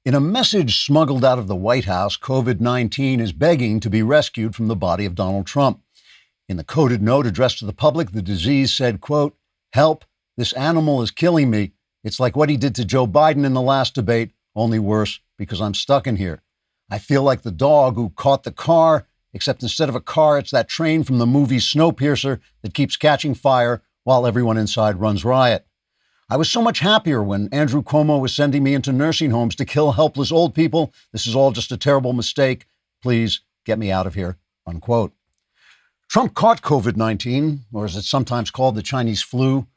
In a message smuggled out of the White House, COVID-19 is begging to be rescued from the body of Donald Trump. In the coded note addressed to the public, the disease said, quote, "Help, this animal is killing me. It's like what he did to Joe Biden in the last debate, only worse because I'm stuck in here. I feel like the dog who caught the car, except instead of a car, it's that train from the movie Snowpiercer that keeps catching fire while everyone inside runs riot. I was so much happier when Andrew Cuomo was sending me into nursing homes to kill helpless old people. This is all just a terrible mistake. Please get me out of here," unquote. Trump caught COVID-19, or as it's sometimes called, the Chinese flu,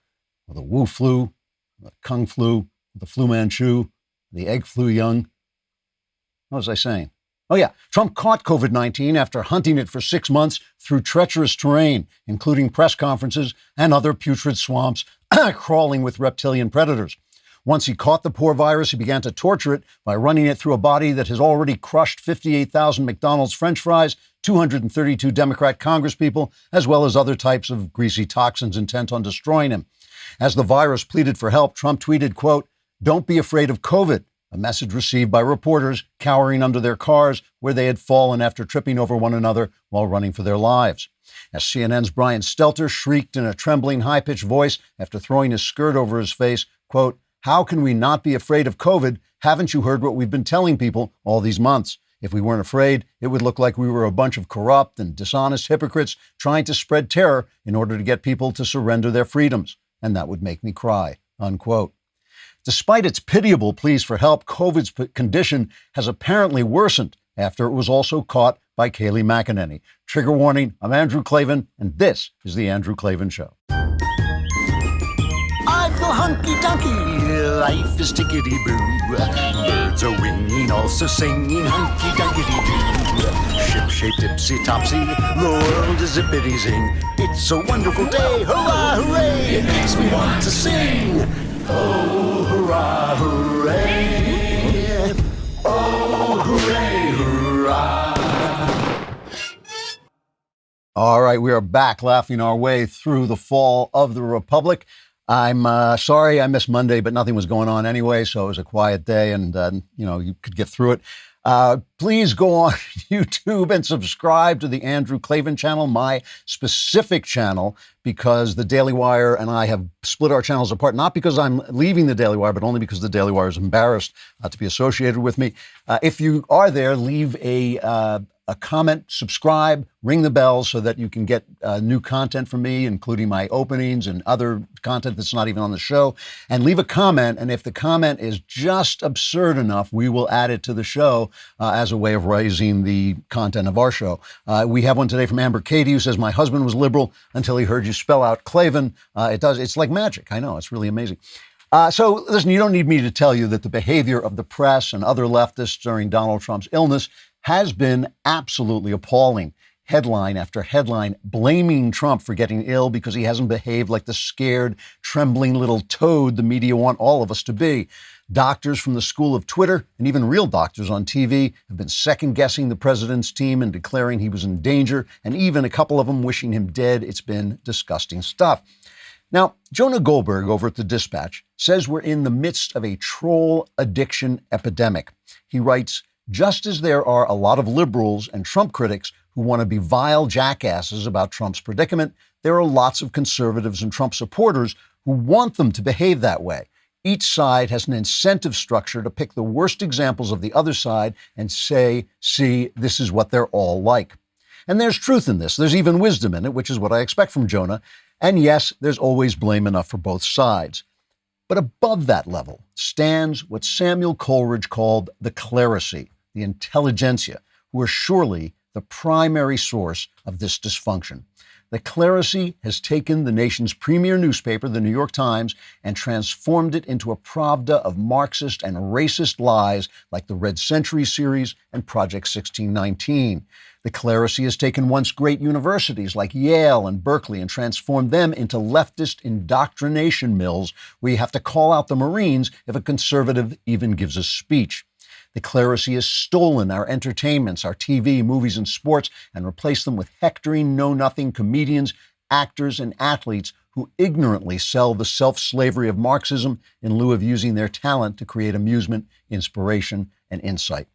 or the Wu flu, the Kung flu, the Flu Manchu, the egg flu young. What was I saying? Oh yeah, Trump caught COVID-19 after hunting it for 6 months through treacherous terrain, including press conferences and other putrid swamps crawling with reptilian predators. Once he caught the poor virus, he began to torture it by running it through a body that has already crushed 58,000 McDonald's French fries, 232 Democrat congresspeople, as well as other types of greasy toxins intent on destroying him. As the virus pleaded for help, Trump tweeted, quote, "Don't be afraid of COVID," a message received by reporters cowering under their cars where they had fallen after tripping over one another while running for their lives. As CNN's Brian Stelter shrieked in a trembling, high-pitched voice after throwing his skirt over his face, quote, "How can we not be afraid of COVID? Haven't you heard what we've been telling people all these months? If we weren't afraid, it would look like we were a bunch of corrupt and dishonest hypocrites trying to spread terror in order to get people to surrender their freedoms. And that would make me cry," unquote. Despite its pitiable pleas for help, COVID's condition has apparently worsened after it was also caught by Kayleigh McEnany. Trigger warning, I'm Andrew Klavan, and this is The Andrew Klavan Show. I feel hunky-dunky, life is tickety-boo. Birds are winging, also singing hunky-dunky-doo. Ship-shaped, ipsy-topsy, the world is zippity-zing. It's a wonderful day, hurrah, hooray! It makes me want to sing. Oh, hurrah, hooray! Oh, hooray, hurrah! All right, we are back laughing our way through the fall of the Republic. I'm sorry I missed Monday, but nothing was going on anyway, so it was a quiet day and, you could get through it. Please go on YouTube and subscribe to the Andrew Klavan channel, my specific channel, because the Daily Wire and I have split our channels apart, not because I'm leaving the Daily Wire, but only because the Daily Wire is embarrassed to be associated with me. If you are there, leave a comment, subscribe, ring the bell so that you can get new content from me, including my openings and other content that's not even on the show. And leave a comment, and if the comment is just absurd enough, we will add it to the show as a way of raising the content of our show. We have one today from Amber Katie, who says, "My husband was liberal until he heard you spell out Klavan." It's like magic. I know, it's really amazing. So listen, you don't need me to tell you that the behavior of the press and other leftists during Donald Trump's illness has been absolutely appalling. Headline after headline blaming Trump for getting ill because he hasn't behaved like the scared, trembling little toad the media want all of us to be. Doctors from the school of Twitter and even real doctors on TV have been second-guessing the president's team and declaring he was in danger, and even a couple of them wishing him dead. It's been disgusting stuff. Now, Jonah Goldberg over at the Dispatch says we're in the midst of a troll addiction epidemic. He writes, "Just as there are a lot of liberals and Trump critics who want to be vile jackasses about Trump's predicament, there are lots of conservatives and Trump supporters who want them to behave that way. Each side has an incentive structure to pick the worst examples of the other side and say, see, this is what they're all like." And there's truth in this. There's even wisdom in it, which is what I expect from Jonah. And yes, there's always blame enough for both sides. But above that level stands what Samuel Coleridge called the Clerisy, the intelligentsia, who are surely the primary source of this dysfunction. The Clerisy has taken the nation's premier newspaper, the New York Times, and transformed it into a pravda of Marxist and racist lies like the Red Century series and Project 1619. The Clerisy has taken once great universities like Yale and Berkeley and transformed them into leftist indoctrination mills where you have to call out the Marines if a conservative even gives a speech. The Clerisy has stolen our entertainments, our TV, movies, and sports, and replaced them with hectoring, know-nothing comedians, actors, and athletes who ignorantly sell the self-slavery of Marxism in lieu of using their talent to create amusement, inspiration, and insight.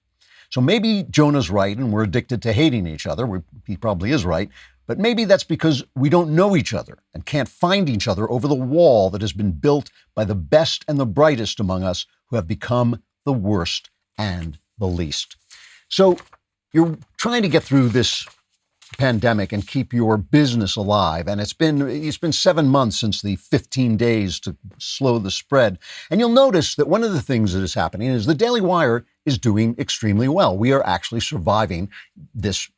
So maybe Jonah's right and we're addicted to hating each other. He probably is right. But maybe that's because we don't know each other and can't find each other over the wall that has been built by the best and the brightest among us who have become the worst and the least. So you're trying to get through this pandemic and keep your business alive. And it's been 7 months since the 15 days to slow the spread. And you'll notice that one of the things that is happening is the Daily Wire is doing extremely well. We are actually surviving this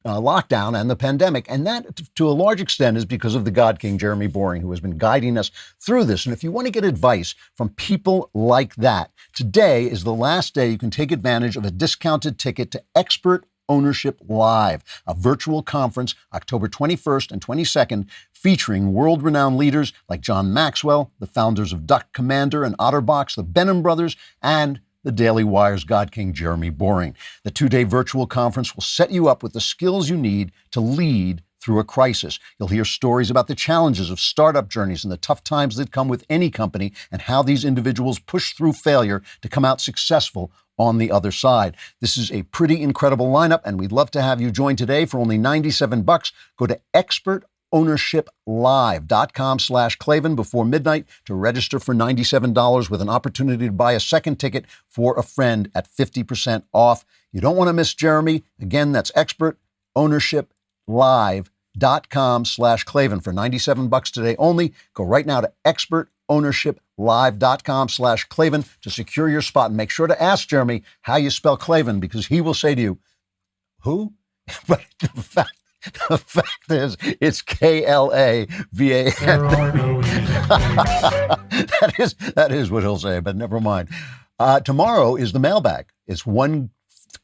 lockdown and the pandemic. And that, to a large extent, is because of the God King, Jeremy Boring, who has been guiding us through this. And if you want to get advice from people like that, today is the last day you can take advantage of a discounted ticket to Expert Ownership Live, a virtual conference October 21st and 22nd featuring world-renowned leaders like John Maxwell, the founders of Duck Commander and OtterBox, the Benham brothers, and the Daily Wire's God King, Jeremy Boring. The 2-day virtual conference will set you up with the skills you need to lead through a crisis. You'll hear stories about the challenges of startup journeys and the tough times that come with any company and how these individuals push through failure to come out successful on the other side. This is a pretty incredible lineup, and we'd love to have you join today for only $97. Go to expertownership.live.com/Klavan before midnight to register for $97 with an opportunity to buy a second ticket for a friend at 50% off. You don't want to miss Jeremy. Again, that's expertownership.live.com/Klavan for $97 today only. Go right now to expertownership.live.com/Klavan to secure your spot, and make sure to ask Jeremy how you spell Klavan, because he will say to you, who? But the fact is, it's Klavan. That is what he'll say, but never mind. Tomorrow is the mailbag. It's one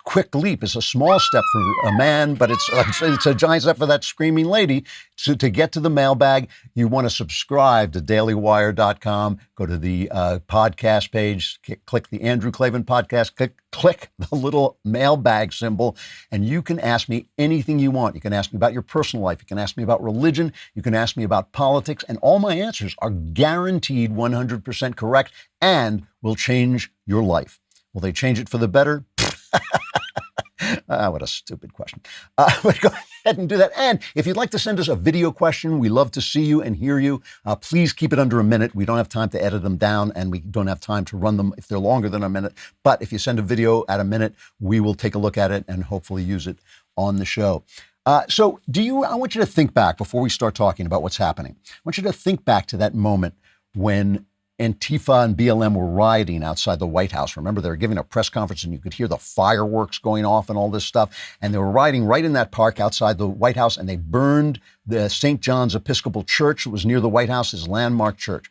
quick leap. It's a small step for a man, but it's a giant step for that screaming lady. So to get to the mailbag, you want to subscribe to dailywire.com. Go to the podcast page, click the Andrew Klavan podcast, click the little mailbag symbol, and you can ask me anything you want. You can ask me about your personal life. You can ask me about religion. You can ask me about politics, and all my answers are guaranteed 100% correct and will change your life. Will they change it for the better? What a stupid question. But go ahead and do that. And if you'd like to send us a video question, we love to see you and hear you. Please keep it under a minute. We don't have time to edit them down, and we don't have time to run them if they're longer than a minute. But if you send a video at a minute, we will take a look at it and hopefully use it on the show. I want you to think back before we start talking about what's happening. I want you to think back to that moment when Antifa and BLM were rioting outside the White House. Remember, they were giving a press conference and you could hear the fireworks going off and all this stuff. And they were rioting right in that park outside the White House, and they burned the St. John's Episcopal Church that was near the White House, his landmark church.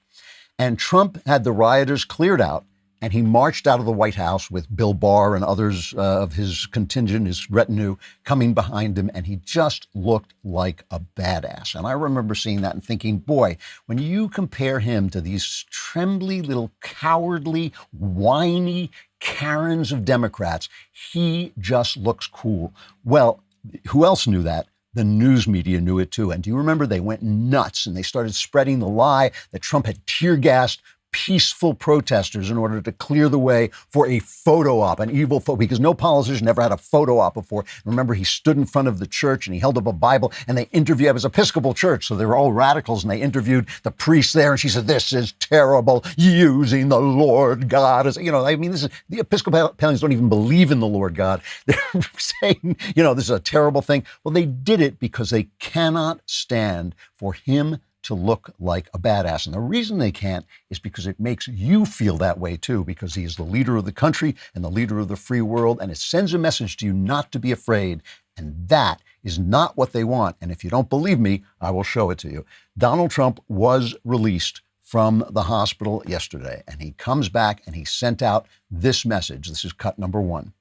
And Trump had the rioters cleared out, and he marched out of the White House with Bill Barr and others of his contingent, his retinue, coming behind him, and he just looked like a badass. And I remember seeing that and thinking, boy, when you compare him to these trembly little cowardly, whiny Karens of Democrats, he just looks cool. Well, who else knew that? The news media knew it too. And do you remember they went nuts and they started spreading the lie that Trump had tear-gassed peaceful protesters in order to clear the way for a photo op, an evil photo, because no politician ever had a photo op before. Remember, he stood in front of the church and he held up a Bible, and they interviewed, it was Episcopal church, so they were all radicals, and they interviewed the priest there, and she said, "This is terrible, using the Lord God." As, the Episcopalians don't even believe in the Lord God. They're saying, this is a terrible thing. Well, they did it because they cannot stand for him to look like a badass. And the reason they can't is because it makes you feel that way too, because he is the leader of the country and the leader of the free world, and it sends a message to you not to be afraid. And that is not what they want. And if you don't believe me, I will show it to you. Donald Trump was released from the hospital yesterday, and he comes back and he sent out this message. This is cut number 1.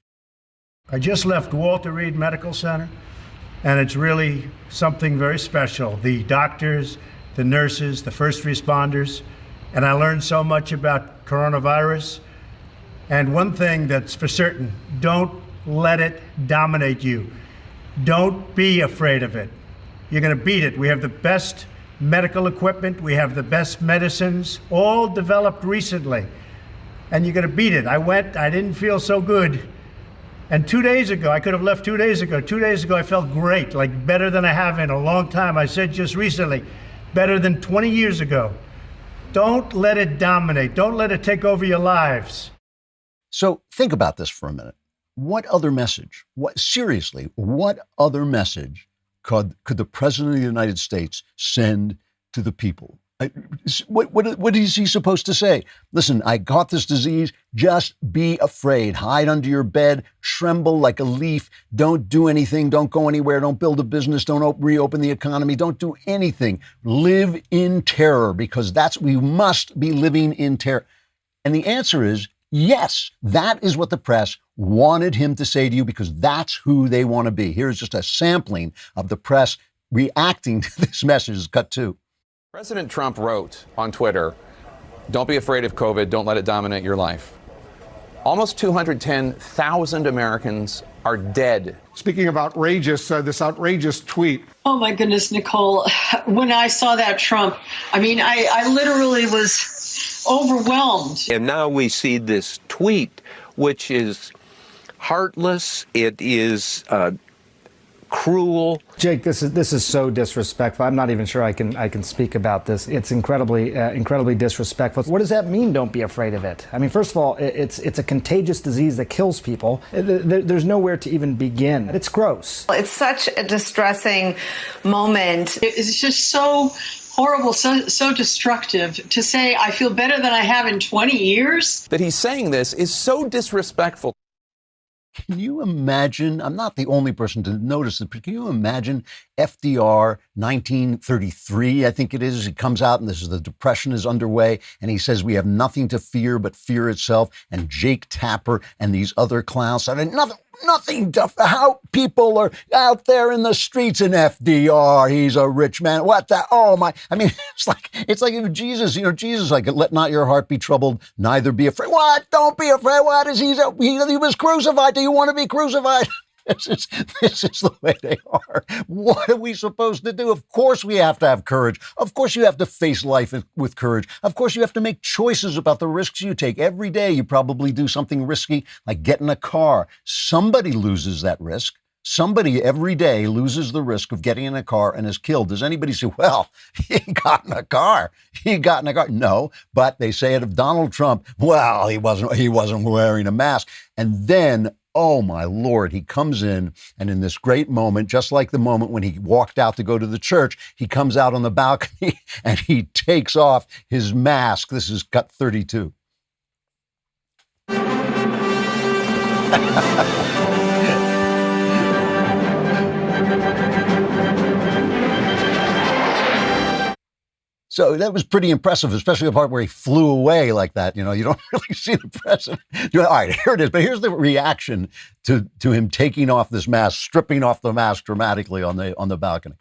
I just left Walter Reed Medical Center, and it's really something very special. The doctors, the nurses, the first responders, and I learned so much about coronavirus. And one thing that's for certain, don't let it dominate you. Don't be afraid of it. You're going to beat it. We have the best medical equipment. We have the best medicines, all developed recently. And you're going to beat it. I didn't feel so good. And 2 days ago, I could have left 2 days ago. 2 days ago, I felt great, like better than I have in a long time. I said just recently, better than 20 years ago. Don't let it dominate. Don't let it take over your lives. So think about this for a minute. What other message, seriously, what other message could the President of the United States send to the people? What is he supposed to say? Listen, I got this disease. Just be afraid. Hide under your bed. Tremble like a leaf. Don't do anything. Don't go anywhere. Don't build a business. Don't reopen the economy. Don't do anything. Live in terror, because we must be living in terror. And the answer is yes. That is what the press wanted him to say to you, because that's who they want to be. Here's just a sampling of the press reacting to this message. Cut 2. President Trump wrote on Twitter, "Don't be afraid of COVID. Don't let it dominate your life." Almost 210,000 Americans are dead. Speaking of outrageous, this outrageous tweet. Oh, my goodness, Nicole. When I saw that Trump, I literally was overwhelmed. And now we see this tweet, which is heartless. It is cruel. Jake, this is so disrespectful. I'm not even sure I can speak about this. It's incredibly disrespectful. What does that mean? Don't be afraid of it. I mean, first of all, it's a contagious disease that kills people. There's nowhere to even begin. It's gross. It's such a distressing moment. It's just so horrible, so destructive to say I feel better than I have in 20 years. That he's saying this is so disrespectful. Can you imagine? I'm not the only person to notice it, but can you imagine FDR, 1933, I think it is. He comes out and the Depression is underway, and he says we have nothing to fear but fear itself. And Jake Tapper and these other clowns, nothing to, how people are out there in the streets in FDR. He's a rich man. What the, oh my, I mean, it's like if Jesus, Jesus, like, let not your heart be troubled, neither be afraid. What? Don't be afraid. What is he was crucified. Do you want to be crucified? This is the way they are. What are we supposed to do? Of course we have to have courage. Of course you have to face life with courage. Of course you have to make choices about the risks you take. Every day you probably do something risky, like get in a car. Somebody loses that risk. Somebody every day loses the risk of getting in a car and is killed. Does anybody say, well, he got in a car? No, but they say it of Donald Trump. Well, he wasn't wearing a mask. And then, oh my Lord, he comes in, and in this great moment, just like the moment when he walked out to go to the church, he comes out on the balcony and he takes off his mask. This is cut 32. So that was pretty impressive, especially the part where he flew away like that. You don't really see the president. All right, here it is. But here's the reaction to him taking off this mask, stripping off the mask dramatically on the balcony.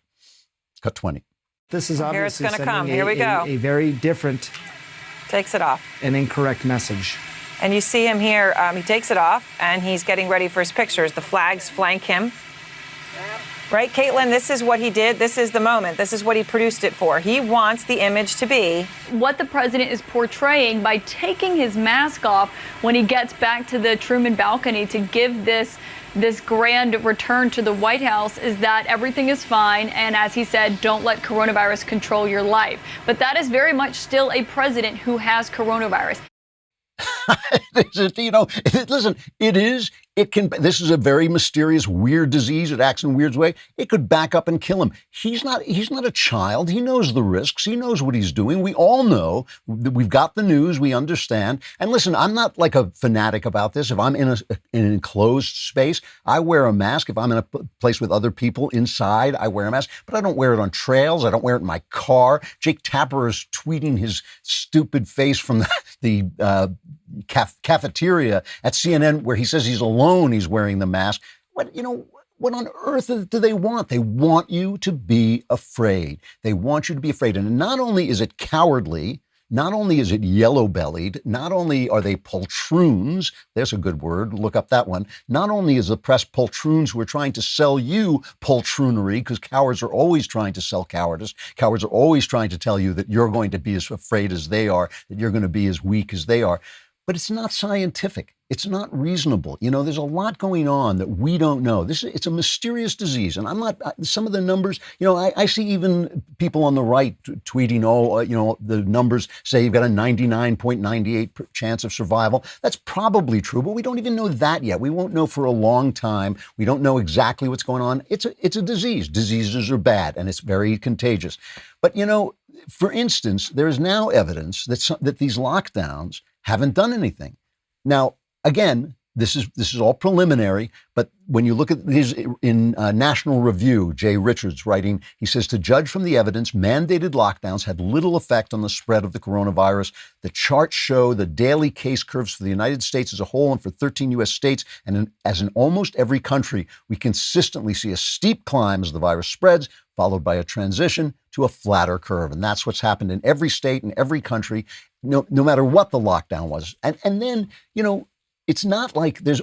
Cut 20. This is obviously Here it's going to come. sending Here we go. a very different Takes it off. and incorrect message. And you see him here. He takes it off, and he's getting ready for his pictures. The flags flank him. Right, Caitlin, this is what he did. This is the moment. This is what he produced it for. He wants the image to be what the president is portraying by taking his mask off when he gets back to the Truman balcony to give this grand return to the White House, is that everything is fine. And as he said, don't let coronavirus control your life. But that is very much still a president who has coronavirus. Listen, this is a very mysterious, weird disease. It acts in a weird way. It could back up and kill him. He's not a child. He knows the risks. He knows what he's doing. We all know. We've got the news. We understand. And listen, I'm not like a fanatic about this. If I'm in an enclosed space, I wear a mask. If I'm in a place with other people inside, I wear a mask. But I don't wear it on trails. I don't wear it in my car. Jake Tapper is tweeting his stupid face from the cafeteria at CNN where he says he's alone, he's wearing the mask. What on earth do they want? They want you to be afraid. They want you to be afraid. And not only is it cowardly not only is it yellow-bellied, not only are they poltroons, there's a good word, look up that one, not only is the press poltroons who are trying to sell you poltroonery, because cowards are always trying to sell cowardice, cowards are always trying to tell you that you're going to be as afraid as they are, that you're going to be as weak as they are. But it's not scientific. It's not reasonable. There's a lot going on that we don't know. It's a mysterious disease. And some of the numbers, I see even people on the right tweeting, the numbers say you've got a 99.98% chance of survival. That's probably true, but we don't even know that yet. We won't know for a long time. We don't know exactly what's going on. It's a disease. Diseases are bad, and it's very contagious. But, for instance, there is now evidence that these lockdowns haven't done anything. Now, again, this is all preliminary, but when you look at these in National Review, Jay Richards writing, he says, to judge from the evidence, mandated lockdowns had little effect on the spread of the coronavirus. The charts show the daily case curves for the United States as a whole and for 13 U.S. states, and as in almost every country, we consistently see a steep climb as the virus spreads, followed by a transition to a flatter curve. And that's what's happened in every state and every country, no matter what the lockdown was. And then, it's not like there's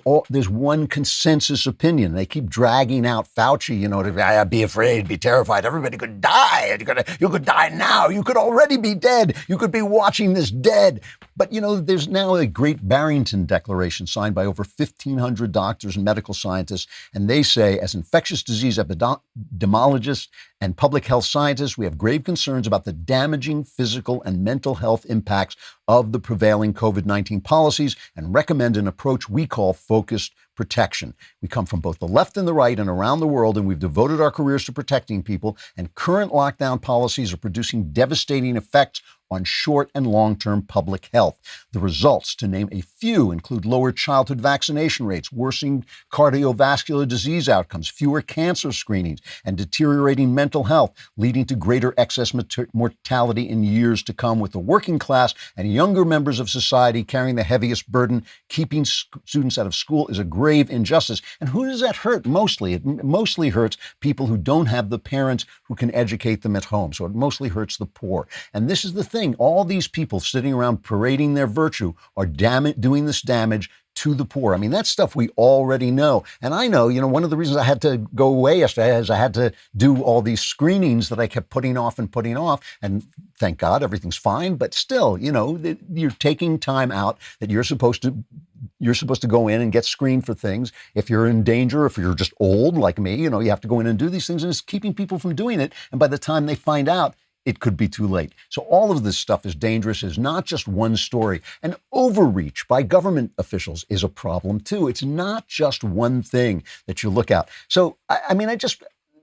one consensus opinion. They keep dragging out Fauci, to be afraid, be terrified. Everybody could die. You could die now. You could already be dead. You could be watching this dead. But, there's now a Great Barrington Declaration signed by over 1,500 doctors and medical scientists. And they say, as infectious disease epidemiologists and public health scientists, we have grave concerns about the damaging physical and mental health impacts of the prevailing COVID-19 policies and recommend an approach we call focused protection. We come from both the left and the right and around the world, and we've devoted our careers to protecting people, and current lockdown policies are producing devastating effects on short and long-term public health. The results, to name a few, include lower childhood vaccination rates, worsening cardiovascular disease outcomes, fewer cancer screenings, and deteriorating mental health, leading to greater excess mortality in years to come, with the working class and younger members of society carrying the heaviest burden. Keeping students out of school is a grave injustice. And who does that hurt mostly? It mostly hurts people who don't have the parents who can educate them at home. So it mostly hurts the poor. And this is the thing. All these people sitting around parading their virtue are doing this damage to the poor. I mean, that's stuff we already know. And I know, one of the reasons I had to go away yesterday is I had to do all these screenings that I kept putting off. And thank God everything's fine. But still, you're taking time out that you're supposed to go in and get screened for things. If you're in danger, if you're just old like me, you have to go in and do these things, and it's keeping people from doing it. And by the time they find out, it could be too late. So all of this stuff is dangerous. It's not just one story. And overreach by government officials is a problem too. It's not just one thing that you look at. So,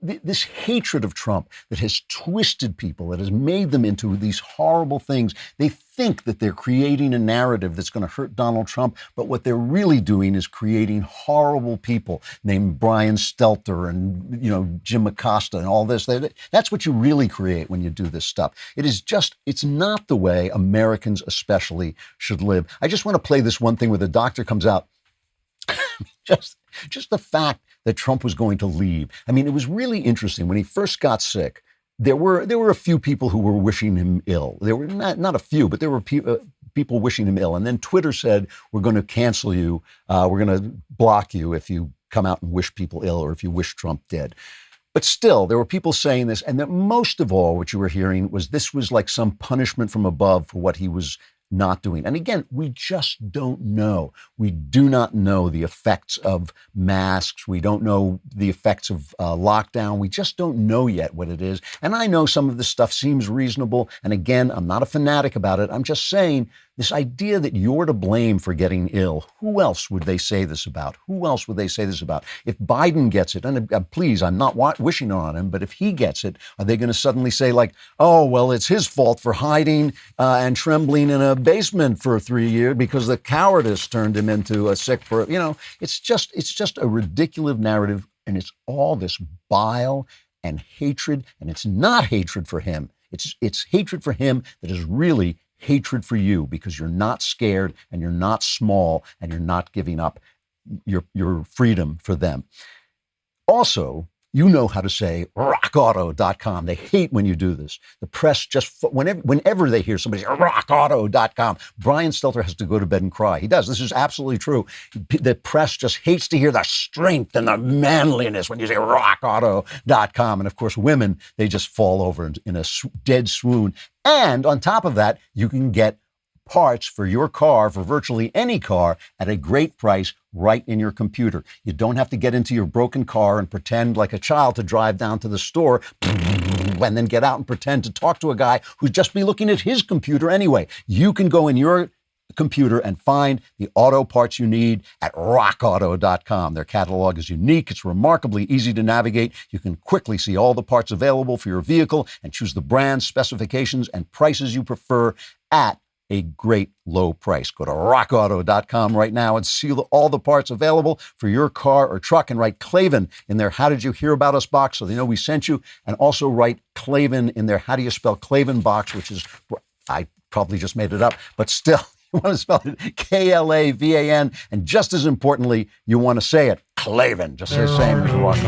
this hatred of Trump that has twisted people, that has made them into these horrible things. They think that they're creating a narrative that's going to hurt Donald Trump, but what they're really doing is creating horrible people named Brian Stelter and, Jim Acosta and all this. That's what you really create when you do this stuff. It's not the way Americans especially should live. I just want to play this one thing where the doctor comes out. Just the fact that Trump was going to leave. I mean, it was really interesting. When he first got sick, there were a few people who were wishing him ill. There were not a few, but there were people wishing him ill. And then Twitter said, we're going to cancel you. We're going to block you if you come out and wish people ill or if you wish Trump dead. But still, there were people saying this. And that most of all, what you were hearing was this was like some punishment from above for what he was not doing. And again, we just don't know. We do not know the effects of masks. We don't know the effects of lockdown. We just don't know yet what it is. And I know some of this stuff seems reasonable. And again, I'm not a fanatic about it. I'm just saying this idea that you're to blame for getting ill. Who else would they say this about? Who else would they say this about? If Biden gets it, and please, I'm not wishing on him, but if he gets it, are they going to suddenly say like, oh, well, it's his fault for hiding and trembling in a basement for 3 years because the cowardice turned him into a sick person? It's just a ridiculous narrative, and it's all this bile and hatred, and it's not hatred for him. It's hatred for him that is really hatred for you, because you're not scared and you're not small and you're not giving up your freedom for them. Also, You know how to say rockauto.com. They hate when you do this. The press just, whenever they hear somebody say rockauto.com, Brian Stelter has to go to bed and cry. He does. This is absolutely true. The press just hates to hear the strength and the manliness when you say rockauto.com. And of course, women, they just fall over in a dead swoon. And on top of that, you can get parts for your car, for virtually any car, at a great price right in your computer. You don't have to get into your broken car and pretend like a child to drive down to the store and then get out and pretend to talk to a guy who'd just be looking at his computer anyway. You can go in your computer and find the auto parts you need at rockauto.com. Their catalog is unique. It's remarkably easy to navigate. You can quickly see all the parts available for your vehicle and choose the brands, specifications, and prices you prefer at a great low price. Go to rockauto.com right now and see all the parts available for your car or truck, and write Klavan in their How Did You Hear About Us box so they know we sent you, and also write Klavan in their How Do You Spell Klavan box, which is, I probably just made it up, but still, you want to spell it Klavan, and just as importantly, you want to say it Klavan, just the same as rock.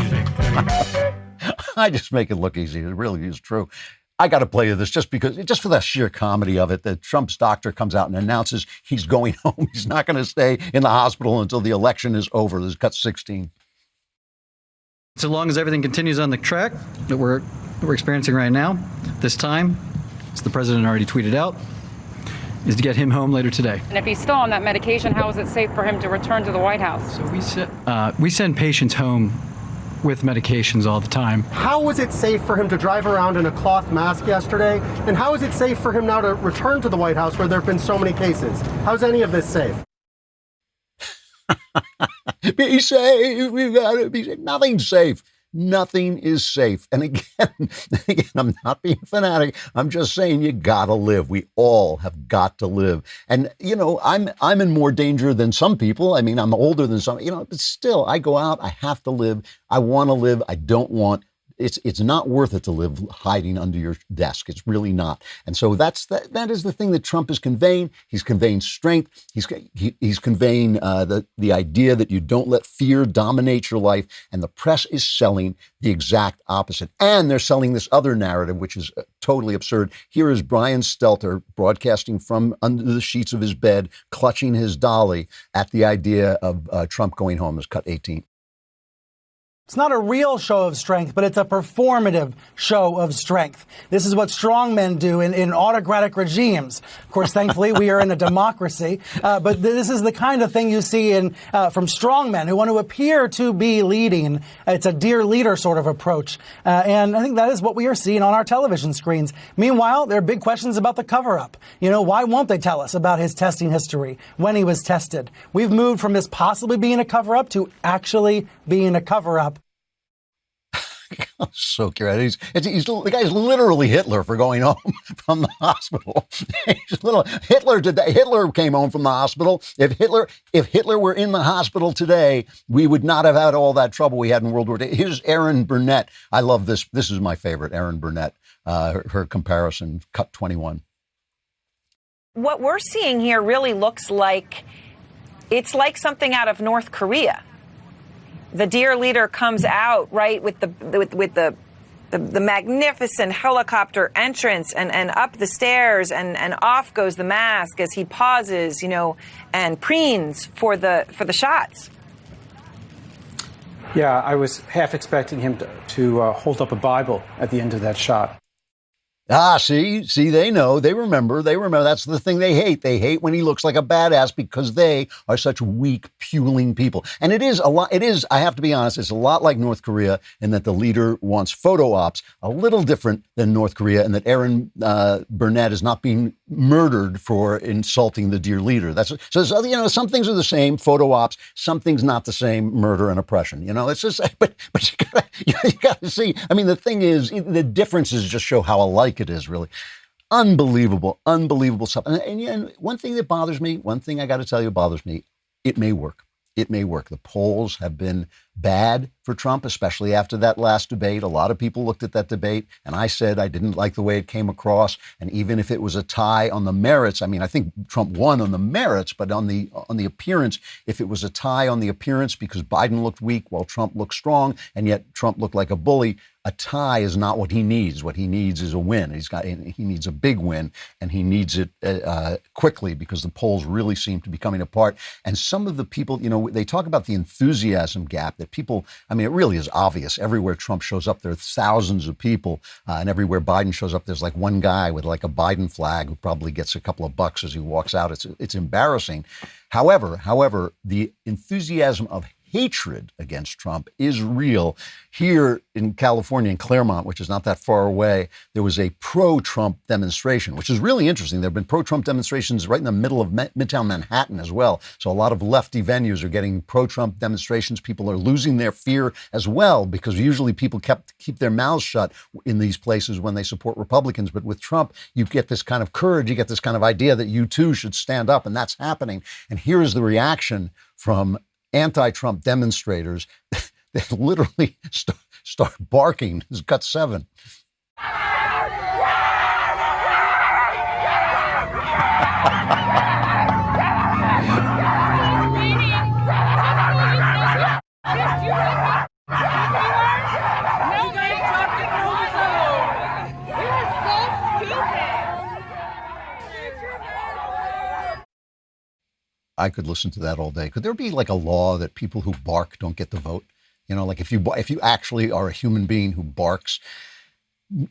I just make it look easy. It really is true. I got to play you this just for the sheer comedy of it, that Trump's doctor comes out and announces he's going home. He's not going to stay in the hospital until the election is over. This is cut 16. So long as everything continues on the track that we're experiencing right now, this time, as the president already tweeted out, is to get him home later today. And if he's still on that medication, how is it safe for him to return to the White House? So we send patients home with medications all the time. How was it safe for him to drive around in a cloth mask yesterday? And how is it safe for him now to return to the White House where there have been so many cases? How's any of this safe? Be safe. We've got to be safe. Nothing's safe. Nothing is safe. And again, I'm not being fanatic. I'm just saying you gotta live. We all have got to live. And, you know, I'm in more danger than some people. I mean, I'm older than some, but still, I go out. I have to live. I want to live. I don't want. It's not worth it to live hiding under your desk. It's really not. And so that is the thing that Trump is conveying. He's conveying strength. He's conveying the idea that you don't let fear dominate your life. And the press is selling the exact opposite. And they're selling this other narrative, which is totally absurd. Here is Brian Stelter broadcasting from under the sheets of his bed, clutching his dolly at the idea of Trump going home. Is cut 18. It's not a real show of strength, but it's a performative show of strength. This is what strongmen do in autocratic regimes. Of course, thankfully, we are in a democracy, but this is the kind of thing you see from strongmen who want to appear to be leading. It's a dear leader sort of approach, and I think that is what we are seeing on our television screens. Meanwhile, there are big questions about the cover-up. Why won't they tell us about his testing history, when he was tested? We've moved from this possibly being a cover-up to actually being a cover-up. So curious. The guy's literally Hitler for going home from the hospital. Hitler did that. Hitler came home from the hospital. If Hitler were in the hospital today, we would not have had all that trouble we had in World War II. Here's Erin Burnett. I love this. This is my favorite, Erin Burnett. Her comparison, cut 21. What we're seeing here really looks like it's like something out of North Korea. The dear leader comes out, right, with the magnificent helicopter entrance and up the stairs and off goes the mask as he pauses, and preens for the shots. Yeah, I was half expecting him to hold up a Bible at the end of that shot. See, they know, they remember. That's the thing they hate. They hate when he looks like a badass because they are such weak, puling people. And it is, I have to be honest, it's a lot like North Korea in that the leader wants photo ops, a little different than North Korea, and that Erin Burnett is not being murdered for insulting the dear leader. Some things are the same, photo ops, some things not the same, murder and oppression. It's just, but you gotta see. I mean, the thing is, the differences just show how alike it is, really. Unbelievable stuff. And one thing that bothers me, one thing I got to tell you bothers me, it may work. It may work. The polls have been bad for Trump, especially after that last debate. A lot of people looked at that debate, and I said I didn't like the way it came across. And even if it was a tie on the merits, I mean, I think Trump won on the merits, but on the appearance, if it was a tie on the appearance because Biden looked weak while Trump looked strong, and yet Trump looked like a bully, a tie is not what he needs. What he needs is a win. He needs a big win, and he needs it quickly because the polls really seem to be coming apart. And some of the people, they talk about the enthusiasm gap that people, I mean, it really is obvious. Everywhere Trump shows up, there are thousands of people, and everywhere Biden shows up, there's like one guy with like a Biden flag who probably gets a couple of bucks as he walks out. It's embarrassing. However, the enthusiasm of hatred against Trump is real. Here in California, in Claremont, which is not that far away, there was a pro-Trump demonstration, which is really interesting. There have been pro-Trump demonstrations right in the middle of Midtown Manhattan as well. So a lot of lefty venues are getting pro-Trump demonstrations. People are losing their fear as well, because usually people keep their mouths shut in these places when they support Republicans. But with Trump, you get this kind of courage, you get this kind of idea that you too should stand up, and that's happening. And here is the reaction from anti-Trump demonstrators that literally start barking. This is cut 7. I could listen to that all day. Could there be like a law that people who bark don't get to vote? Like if you actually are a human being who barks,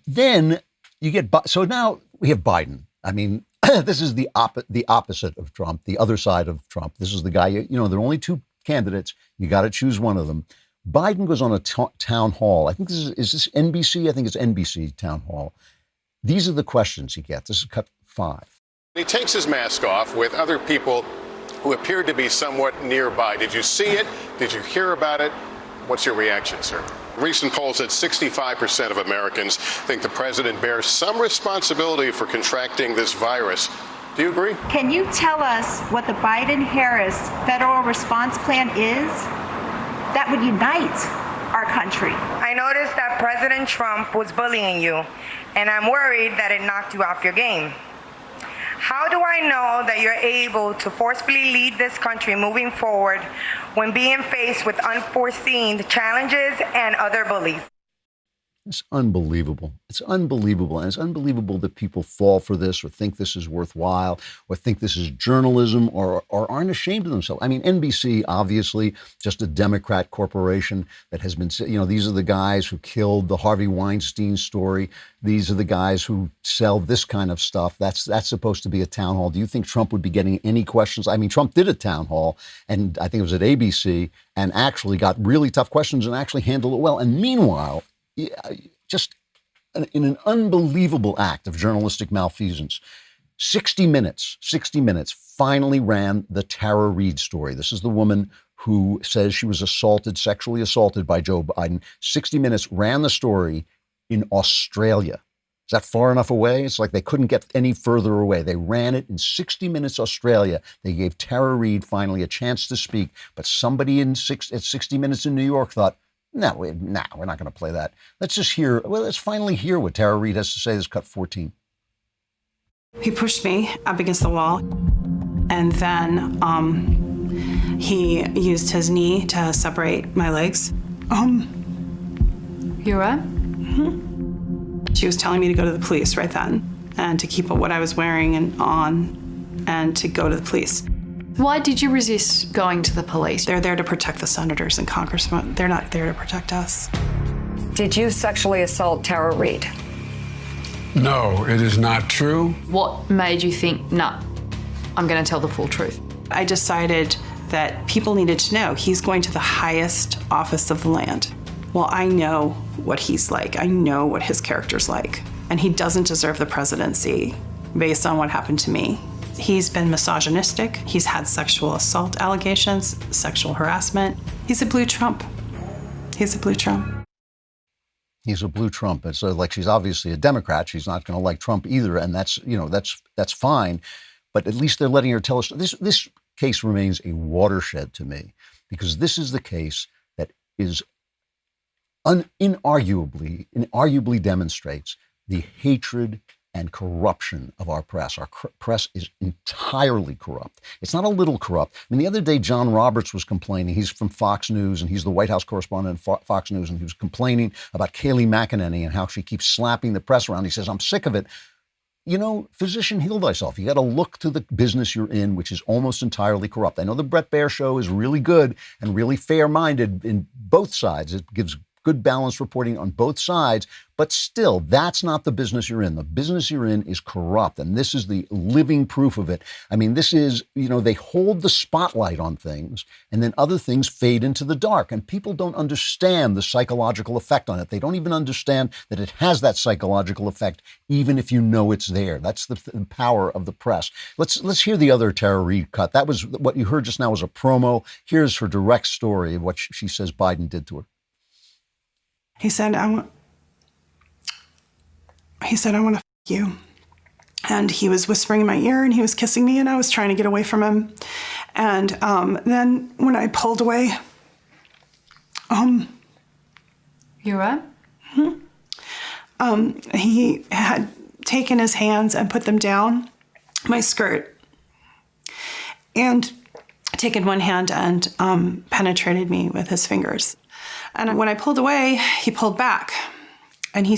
then you get. So now we have Biden. I mean, this is the opposite of Trump, the other side of Trump. This is the guy. There are only 2 candidates. You got to choose one of them. Biden goes on a town hall. I think is this NBC? I think it's NBC town hall. These are the questions he gets. This is cut 5. He takes his mask off with other people who appeared to be somewhat nearby. Did you see it? Did you hear about it? What's your reaction, sir? Recent polls said 65% of Americans think the president bears some responsibility for contracting this virus. Do you agree? Can you tell us what the Biden-Harris federal response plan is that would unite our country? I noticed that President Trump was bullying you, and I'm worried that it knocked you off your game. How do I know that you're able to forcefully lead this country moving forward when being faced with unforeseen challenges and other bullies? It's unbelievable. It's unbelievable. And it's unbelievable that people fall for this or think this is worthwhile or think this is journalism or aren't ashamed of themselves. I mean, NBC, obviously, just a Democrat corporation that has been, these are the guys who killed the Harvey Weinstein story. These are the guys who sell this kind of stuff. That's supposed to be a town hall. Do you think Trump would be getting any questions? I mean, Trump did a town hall, and I think it was at ABC, and actually got really tough questions and actually handled it well. And meanwhile, just in an unbelievable act of journalistic malfeasance, 60 Minutes finally ran the Tara Reade story. This is the woman who says she was sexually assaulted by Joe Biden. 60 Minutes ran the story in Australia. Is that far enough away? It's like they couldn't get any further away. They ran it in 60 Minutes Australia. They gave Tara Reade finally a chance to speak, but somebody at 60 Minutes in New York thought, No, we're not going to play that. Let's finally hear what Tara Reade has to say. This is cut 14. He pushed me up against the wall, and then he used his knee to separate my legs. You right? Mm-hmm. She was telling me to go to the police right then, and to keep what I was wearing and to go to the police. Why did you resist going to the police? They're there to protect the senators and congressmen. They're not there to protect us. Did you sexually assault Tara Reade? No, it is not true. What made you think, nah, I'm going to tell the full truth? I decided that people needed to know he's going to the highest office of the land. Well, I know what he's like. I know what his character's like. And he doesn't deserve the presidency based on what happened to me. He's been misogynistic. He's had sexual assault allegations, sexual harassment. He's a blue Trump. He's a blue Trump. He's a blue Trump. And so, like, she's obviously a Democrat. She's not going to like Trump either. And that's fine. But at least they're letting her tell us. This case remains a watershed to me, because this is the case that is inarguably demonstrates the hatred and corruption of our press. Our press is entirely corrupt. It's not a little corrupt. I mean, the other day, John Roberts was complaining. He's from Fox News, and he's the White House correspondent at Fox News, and he was complaining about Kayleigh McEnany and how she keeps slapping the press around. He says, I'm sick of it. You know, physician, heal thyself. You got to look to the business you're in, which is almost entirely corrupt. I know the Bret Baier show is really good and really fair-minded in both sides. It gives good balanced reporting on both sides, but still, that's not the business you're in. The business you're in is corrupt, and this is the living proof of it. I mean, this is, you know, they hold the spotlight on things, and then other things fade into the dark, and people don't understand the psychological effect on it. They don't even understand that it has that psychological effect, even if you know it's there. That's the power of the press. Let's hear the other Tara Reid cut. That was what you heard just now was a promo. Here's her direct story of what she says Biden did to her. He said, I want to f you. And he was whispering in my ear and he was kissing me and I was trying to get away from him. And then when I pulled away, You what? He had taken his hands and put them down my skirt and taken one hand and penetrated me with his fingers. And when I pulled away, he pulled back and he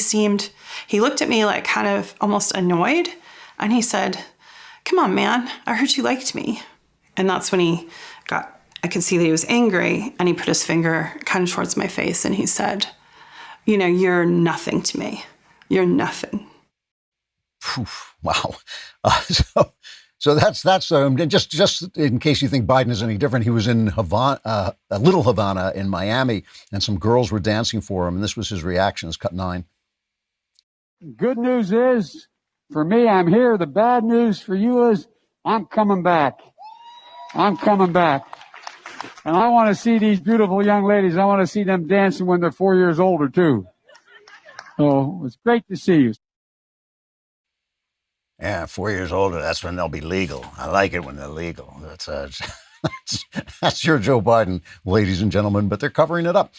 looked at me like kind of almost annoyed. And he said, come on, man, I heard you liked me. And that's when I could see that he was angry and he put his finger kind of towards my face and he said, you know, you're nothing to me. You're nothing. Wow. So that's just in case you think Biden is any different. He was in Havana, Little Havana in Miami, and some girls were dancing for him, and this was his reaction. It's cut 9. Good news is, for me, I'm here. The bad news for you is, I'm coming back. I'm coming back. And I want to see these beautiful young ladies. I want to see them dancing when they're 4 years older, too. So it's great to see you. Yeah, 4 years older, that's when they'll be legal. I like it when they're legal. That's your Joe Biden, ladies and gentlemen, but they're covering it up.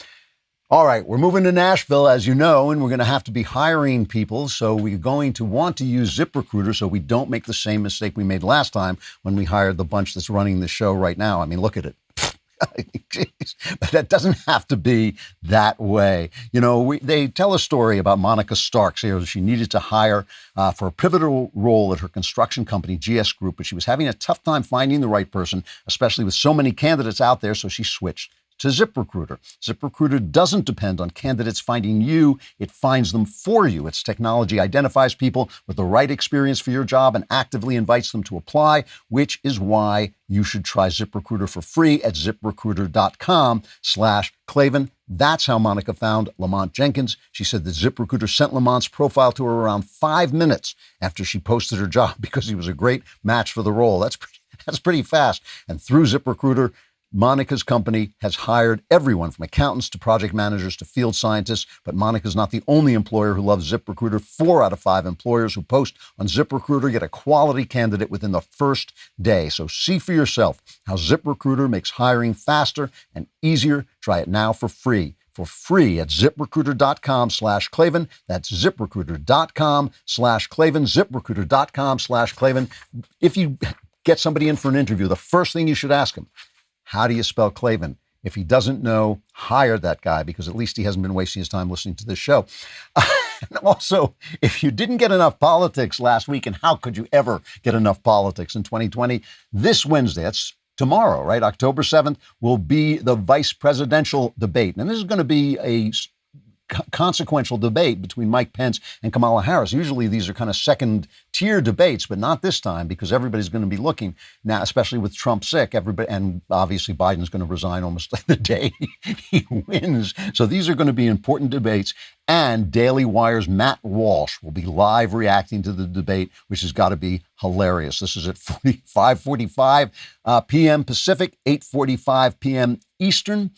All right, we're moving to Nashville, as you know, and we're going to have to be hiring people. So we're going to want to use ZipRecruiter so we don't make the same mistake we made last time when we hired the bunch that's running the show right now. I mean, look at it. Jeez. But that doesn't have to be that way. You know, they tell a story about Monica Starks here. She needed to hire for a pivotal role at her construction company, GS Group, but she was having a tough time finding the right person, especially with so many candidates out there, so she switched to ZipRecruiter. ZipRecruiter doesn't depend on candidates finding you. It finds them for you. Its technology identifies people with the right experience for your job and actively invites them to apply, which is why you should try ZipRecruiter for free at ZipRecruiter.com/Klavan. That's how Monica found Lamont Jenkins. She said that ZipRecruiter sent Lamont's profile to her around 5 minutes after she posted her job because he was a great match for the role. That's pretty fast. And through ZipRecruiter, Monica's company has hired everyone from accountants to project managers to field scientists, but Monica's not the only employer who loves ZipRecruiter. 4 out of 5 employers who post on ZipRecruiter get a quality candidate within the first day. So see for yourself how ZipRecruiter makes hiring faster and easier. Try it now for free at ZipRecruiter.com/Klavan. That's ZipRecruiter.com/Klavan, ZipRecruiter.com/Klavan. If you get somebody in for an interview, the first thing you should ask them, how do you spell Klavan? If he doesn't know, hire that guy, because at least he hasn't been wasting his time listening to this show. And also, if you didn't get enough politics last week, and how could you ever get enough politics in 2020, this Wednesday, that's tomorrow, right? October 7th, will be the vice presidential debate. And this is going to be a consequential debate between Mike Pence and Kamala Harris. Usually these are kind of second-tier debates, but not this time, because everybody's going to be looking now, especially with Trump sick. Everybody, and obviously Biden's going to resign almost like the day he wins. So these are going to be important debates. And Daily Wire's Matt Walsh will be live reacting to the debate, which has got to be hilarious. This is at 5:45 p.m. Pacific, 8:45 p.m. Eastern.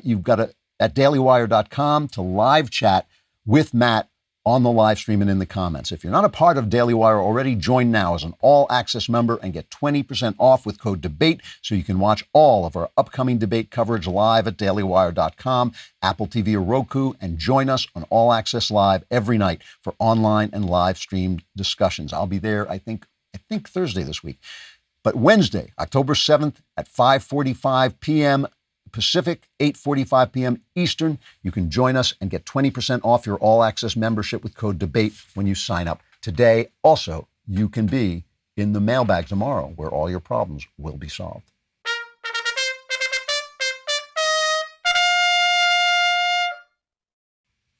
You've got to at dailywire.com to live chat with Matt on the live stream and in the comments. If you're not a part of Daily Wire already, join now as an all-access member and get 20% off with code DEBATE so you can watch all of our upcoming debate coverage live at dailywire.com, Apple TV or Roku, and join us on All Access Live every night for online and live streamed discussions. I'll be there, I think Thursday this week. But Wednesday, October 7th at 5:45 p.m. Pacific, 8:45 p.m. Eastern. You can join us and get 20% off your all-access membership with code DEBATE when you sign up today. Also, you can be in the mailbag tomorrow where all your problems will be solved.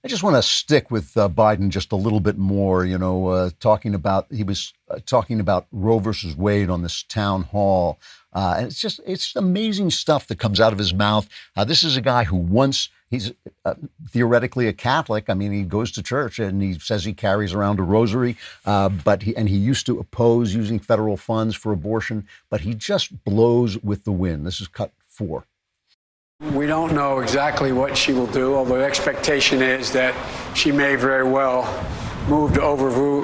I just want to stick with Biden just a little bit more, he was talking about Roe versus Wade on this town hall. And it's just amazing stuff that comes out of his mouth. This is a guy who he's theoretically a Catholic. I mean, he goes to church and he says he carries around a rosary, but he used to oppose using federal funds for abortion, but he just blows with the wind. This is cut 4. We don't know exactly what she will do, although the expectation is that she may very well move to overrule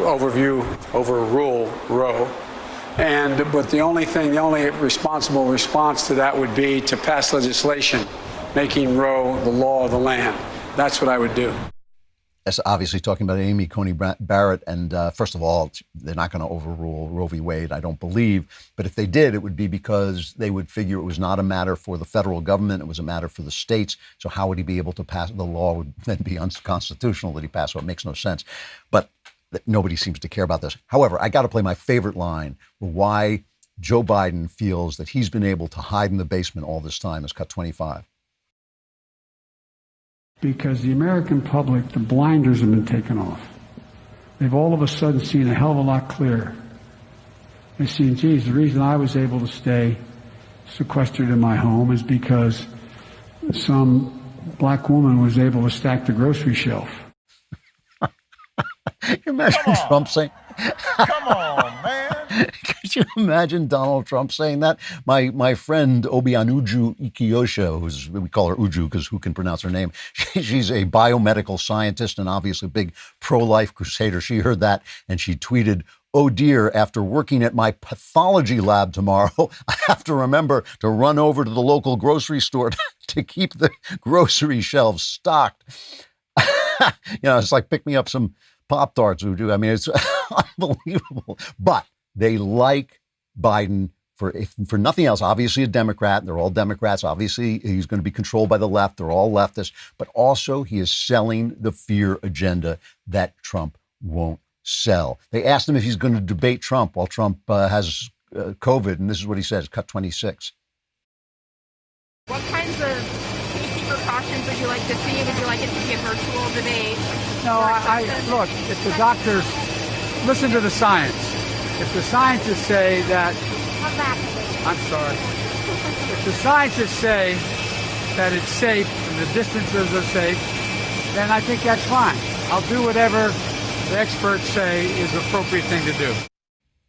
Roe. But the only responsible response to that would be to pass legislation making Roe the law of the land. That's what I would do. That's obviously talking about Amy Coney Barrett. And first of all, they're not going to overrule Roe v. Wade, I don't believe. But if they did, it would be because they would figure it was not a matter for the federal government. It was a matter for the states. So how would he be able to pass? The law would then be unconstitutional that he passed. So it makes no sense. But nobody seems to care about this. However, I got to play my favorite line why Joe Biden feels that he's been able to hide in the basement all this time is cut 25. Because the American public, the blinders have been taken off. They've all of a sudden seen a hell of a lot clearer. They've seen, geez, the reason I was able to stay sequestered in my home is because some black woman was able to stack the grocery shelf. Can you imagine Trump saying, come on, man. Could you imagine Donald Trump saying that? My friend Obianuju Ikiyosha, we call her Uju because who can pronounce her name? She's a biomedical scientist and obviously a big pro-life crusader. She heard that and she tweeted, "Oh dear, after working at my pathology lab tomorrow, I have to remember to run over to the local grocery store to keep the grocery shelves stocked." It's like pick me up some Pop-Tarts, Uju. I mean, it's unbelievable. But they like Biden for nothing else. Obviously a Democrat. They're all Democrats. Obviously, he's going to be controlled by the left. They're all leftists. But also he is selling the fear agenda that Trump won't sell. They asked him if he's going to debate Trump while Trump has COVID. And this is what he says, cut 26. What kinds of safety precautions would you like to see? Would you like it to be a virtual debate? No, look, if the doctors listen to the science, if the scientists say that, I'm sorry, if the scientists say that it's safe and the distances are safe, then I think that's fine. I'll do whatever the experts say is the appropriate thing to do.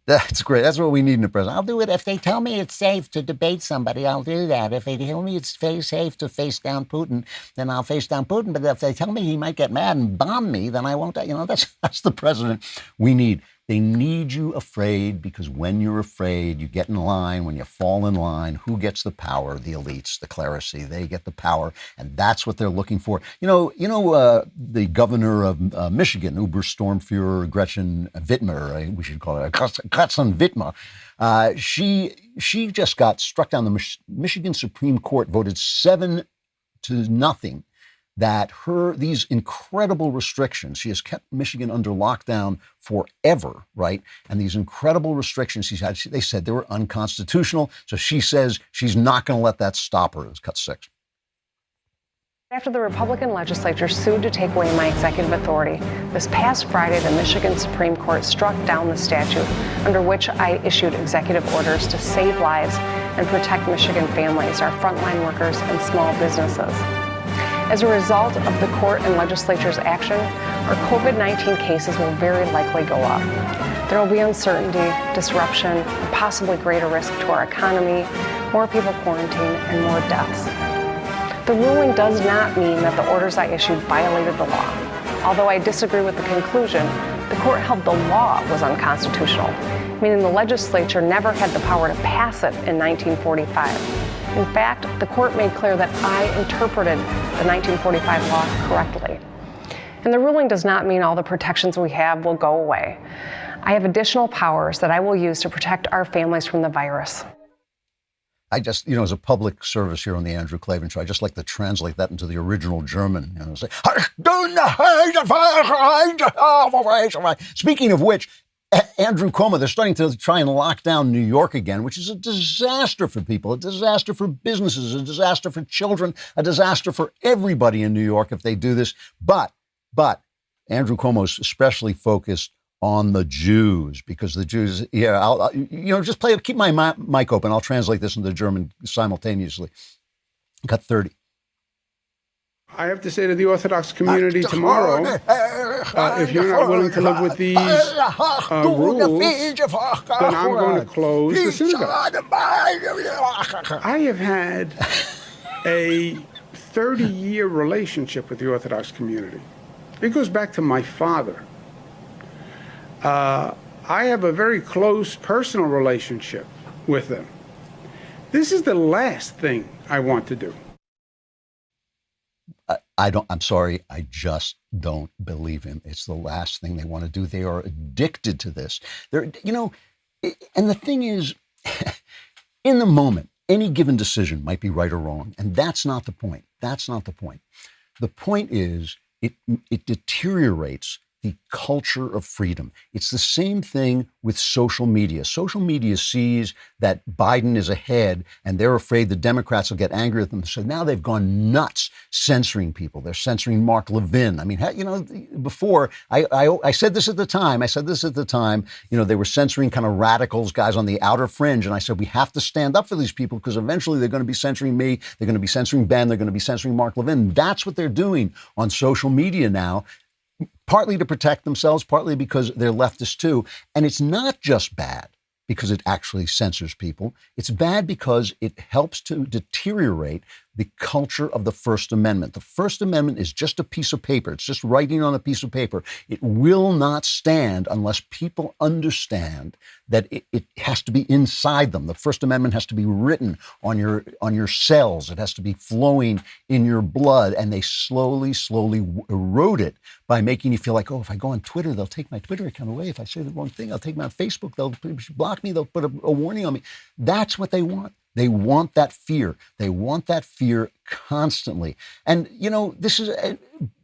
That's great. That's what we need in a president. I'll do it. If they tell me it's safe to debate somebody, I'll do that. If they tell me it's safe to face down Putin, then I'll face down Putin. But if they tell me he might get mad and bomb me, then I won't. That's the president we need. They need you afraid because when you're afraid, you get in line. When you fall in line, who gets the power? The elites, the Clerisy. They get the power, and that's what they're looking for. The governor of Michigan, Ubersturmführer Gretchen Whitmer, we should call her Gretchen Whitmer. She just got struck down. The Michigan Supreme Court voted 7-0 that these incredible restrictions, she has kept Michigan under lockdown forever, right? And these incredible restrictions she's had, they said they were unconstitutional. So she says she's not going to let that stop her. It's cut 6. After the Republican legislature sued to take away my executive authority, this past Friday, the Michigan Supreme Court struck down the statute under which I issued executive orders to save lives and protect Michigan families, our frontline workers, and small businesses. As a result of the court and legislature's action, our COVID-19 cases will very likely go up. There will be uncertainty, disruption, and possibly greater risk to our economy, more people quarantined, and more deaths. The ruling does not mean that the orders I issued violated the law. Although I disagree with the conclusion, the court held the law was unconstitutional, meaning the legislature never had the power to pass it in 1945. In fact, the court made clear that I interpreted the 1945 law correctly. And the ruling does not mean all the protections we have will go away. I have additional powers that I will use to protect our families from the virus. I just, as a public service here on the Andrew Klavan Show, I just like to translate that into the original German. Say, speaking of which, Andrew Cuomo, they're starting to try and lock down New York again, which is a disaster for people, a disaster for businesses, a disaster for children, a disaster for everybody in New York if they do this. But Andrew Cuomo's especially focused on the Jews, because the Jews, just keep my mic open. I'll translate this into German simultaneously. Cut 30. I have to say to the Orthodox community tomorrow, if you're not willing to live with these rules, then I'm going to close the synagogue. I have had a 30-year relationship with the Orthodox community. It goes back to my father. I have a very close personal relationship with them. This is the last thing I want to do. I'm sorry. I just don't believe him. It's the last thing they want to do. They are addicted to this. And the thing is, in the moment, any given decision might be right or wrong. And that's not the point. That's not the point. The point is it deteriorates the culture of freedom. It's the same thing with social media. Social media sees that Biden is ahead and they're afraid the Democrats will get angry at them. So now they've gone nuts censoring people. They're censoring Mark Levin. I mean, before I said this at the time, they were censoring kind of radicals, guys on the outer fringe. And I said, we have to stand up for these people because eventually they're going to be censoring me. They're going to be censoring Ben. They're going to be censoring Mark Levin. That's what they're doing on social media now. Partly to protect themselves, partly because they're leftists too. And it's not just bad because it actually censors people. It's bad because it helps to deteriorate the culture of the First Amendment. The First Amendment is just a piece of paper. It's just writing on a piece of paper. It will not stand unless people understand that it has to be inside them. The First Amendment has to be written on your cells. It has to be flowing in your blood. And they slowly erode it by making you feel like, oh, if I go on Twitter, they'll take my Twitter account away. If I say the wrong thing, I'll take me on Facebook. They'll block me. They'll put a warning on me. That's what they want. They want that fear. They want that fear constantly. And, this is,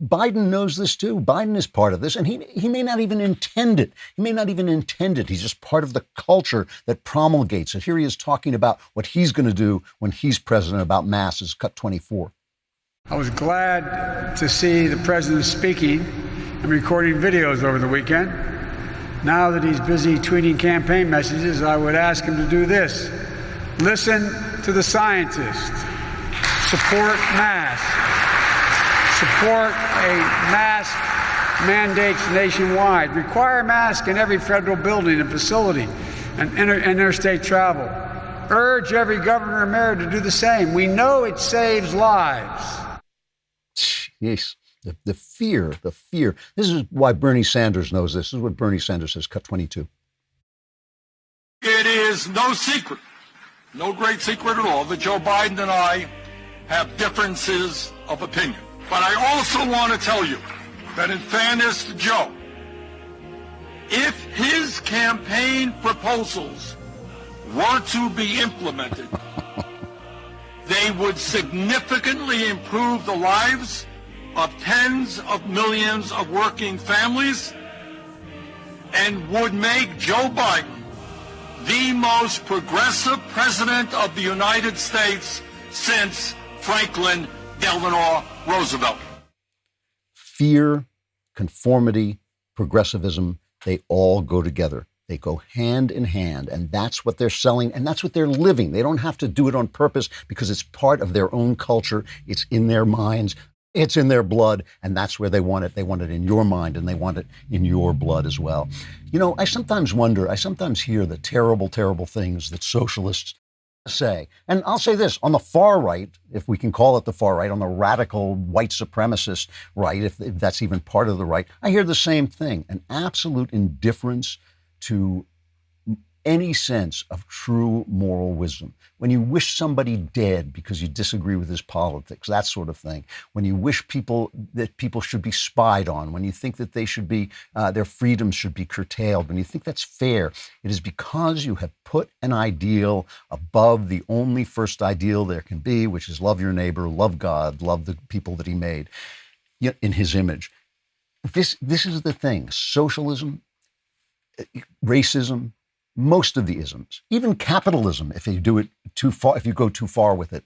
Biden knows this too. Biden is part of this, and he may not even intend it. He's just part of the culture that promulgates it. Here he is talking about what he's going to do when he's president about masks. Cut 24. I was glad to see the president speaking and recording videos over the weekend. Now that he's busy tweeting campaign messages, I would ask him to do this. Listen to the scientists. Support masks. Support a mask mandates nationwide. Require masks in every federal building and facility and interstate travel. Urge every governor and mayor to do the same. We know it saves lives. Yes. The fear. This is why Bernie Sanders knows this. This is what Bernie Sanders says. Cut 22. It is no secret, no great secret at all, that Joe Biden and I have differences of opinion. But I also want to tell you that in fairness to Joe, if his campaign proposals were to be implemented, they would significantly improve the lives of tens of millions of working families and would make Joe Biden the most progressive president of the United States since Franklin Delano Roosevelt. Fear, conformity, progressivism, they all go together. They go hand in hand, and that's what they're selling, and that's what they're living. They don't have to do it on purpose because it's part of their own culture. It's in their minds. It's in their blood, and that's where they want it. They want it in your mind, and they want it in your blood as well. I sometimes wonder, I sometimes hear the terrible, terrible things that socialists say. And I'll say this, on the far right, if we can call it the far right, on the radical white supremacist right, if that's even part of the right, I hear the same thing, an absolute indifference to any sense of true moral wisdom. When you wish somebody dead because you disagree with his politics, that sort of thing. When you wish that people should be spied on, when you think that they should be, their freedoms should be curtailed, when you think that's fair, it is because you have put an ideal above the only first ideal there can be, which is love your neighbor, love God, love the people that he made in his image. This is the thing. Socialism, racism, most of the isms, even capitalism, if you do it too far, if you go too far with it,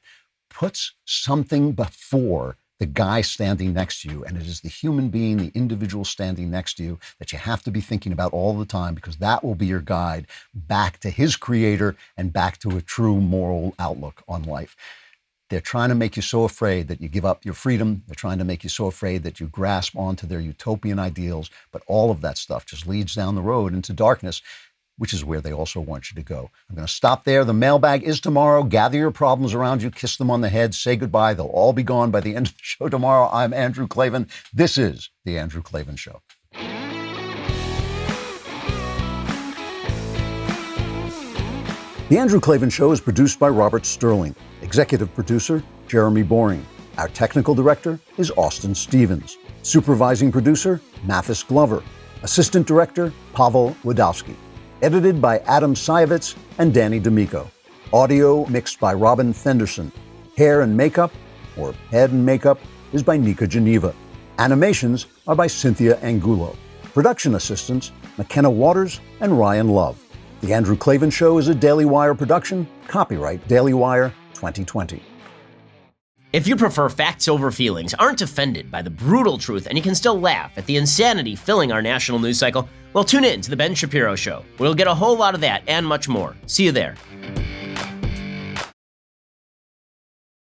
puts something before the guy standing next to you. And it is the human being, the individual standing next to you that you have to be thinking about all the time, because that will be your guide back to his creator and back to a true moral outlook on life. They're trying to make you so afraid that you give up your freedom. They're trying to make you so afraid that you grasp onto their utopian ideals. But all of that stuff just leads down the road into darkness, which is where they also want you to go. I'm going to stop there. The mailbag is tomorrow. Gather your problems around you, kiss them on the head, say goodbye. They'll all be gone by the end of the show tomorrow. I'm Andrew Klavan. This is The Andrew Klavan Show. The Andrew Klavan Show is produced by Robert Sterling. Executive producer, Jeremy Boring. Our technical director is Austin Stevens. Supervising producer, Mathis Glover. Assistant director, Pavel Wadowski. Edited by Adam Sayevitz and Danny D'Amico. Audio mixed by Robin Fenderson. Hair and makeup, or head and makeup, is by Nika Geneva. Animations are by Cynthia Angulo. Production assistants, McKenna Waters and Ryan Love. The Andrew Klavan Show is a Daily Wire production. Copyright Daily Wire 2020. If you prefer facts over feelings, aren't offended by the brutal truth, and you can still laugh at the insanity filling our national news cycle, well, tune in to The Ben Shapiro Show. We'll get a whole lot of that and much more. See you there.